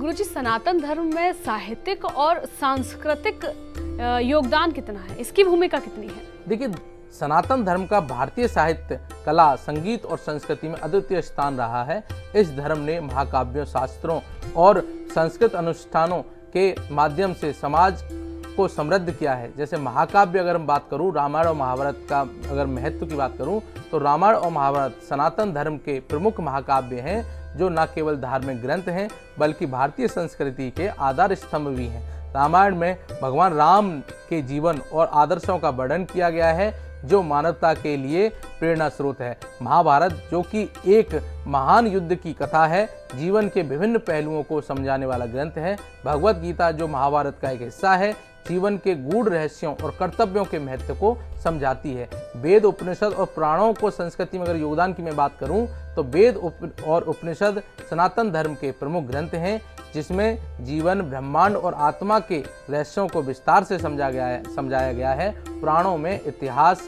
गुरुजी, सनातन धर्म में साहित्यिक और सांस्कृतिक योगदान कितना है? इसकी भूमिका कितनी है? देखिए, सनातन धर्म का भारतीय साहित्य, कला, संगीत और संस्कृति में अद्वितीय स्थान रहा है। इस धर्म ने महाकाव्यों, शास्त्रों और संस्कृत अनुष्ठानों के माध्यम से समाज को समृद्ध किया है। जैसे महाकाव्य अगर हम बात करूं, रामायण और महाभारत का अगर महत्व की बात करूं, तो रामायण और महाभारत सनातन धर्म के प्रमुख महाकाव्य हैं, जो न केवल धार्मिक ग्रंथ हैं बल्कि भारतीय संस्कृति के आधार स्तंभ भी हैं। रामायण में भगवान राम के जीवन और आदर्शों का वर्णन किया गया है, जो मानवता के लिए प्रेरणा स्रोत है। महाभारत, जो कि एक महान युद्ध की कथा है, जीवन के विभिन्न पहलुओं को समझाने वाला ग्रंथ है। भगवत गीता, जो महाभारत का एक हिस्सा है, जीवन के गूढ़ रहस्यों और कर्तव्यों के महत्व को समझाती है। वेद, उपनिषद और पुराणों को संस्कृति में अगर योगदान की मैं बात करूं, तो वेद और उपनिषद सनातन धर्म के प्रमुख ग्रंथ हैं, जिसमें जीवन, ब्रह्मांड और आत्मा के रहस्यों को विस्तार से समझाया गया है। पुराणों में इतिहास,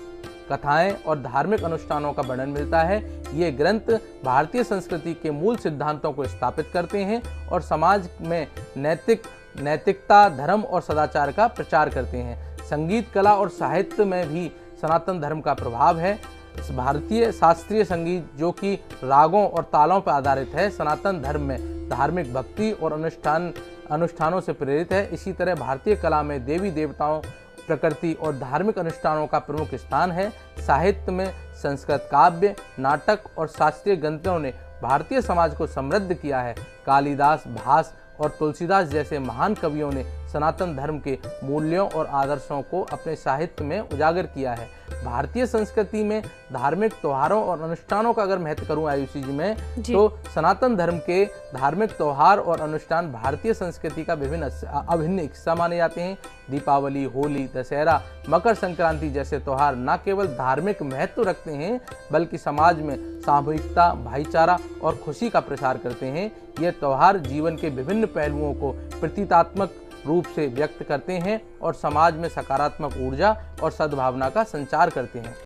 कथाएं और धार्मिक अनुष्ठानों का वर्णन मिलता है। ये ग्रंथ भारतीय संस्कृति के मूल सिद्धांतों को स्थापित करते हैं और समाज में नैतिकता, धर्म और सदाचार का प्रचार करते हैं। संगीत, कला और साहित्य में भी सनातन धर्म का प्रभाव है। भारतीय शास्त्रीय संगीत, जो कि रागों और तालों पर आधारित है, सनातन धर्म में धार्मिक भक्ति और अनुष्ठानों से प्रेरित है। इसी तरह भारतीय कला में देवी देवताओं, प्रकृति और धार्मिक अनुष्ठानों का प्रमुख स्थान है। साहित्य में संस्कृत काव्य, नाटक और शास्त्रीय ग्रंथों ने भारतीय समाज को समृद्ध किया है। कालिदास, भास और तुलसीदास जैसे महान कवियों ने सनातन धर्म के मूल्यों और आदर्शों को अपने साहित्य में उजागर किया है। भारतीय संस्कृति में धार्मिक त्योहारों और अनुष्ठानों का अगर महत्व करूं आयुषी जी में, तो सनातन धर्म के धार्मिक त्योहार और अनुष्ठान भारतीय संस्कृति का अभिन्न हिस्सा माने जाते हैं। दीपावली, होली, दशहरा, मकर संक्रांति जैसे त्योहार न केवल धार्मिक महत्व रखते हैं बल्कि समाज में सामूहिकता, भाईचारा और खुशी का प्रसार करते हैं। ये त्योहार जीवन के विभिन्न पहलुओं को प्रतीकात्मक रूप से व्यक्त करते हैं और समाज में सकारात्मक ऊर्जा और सद्भावना का संचार करते हैं।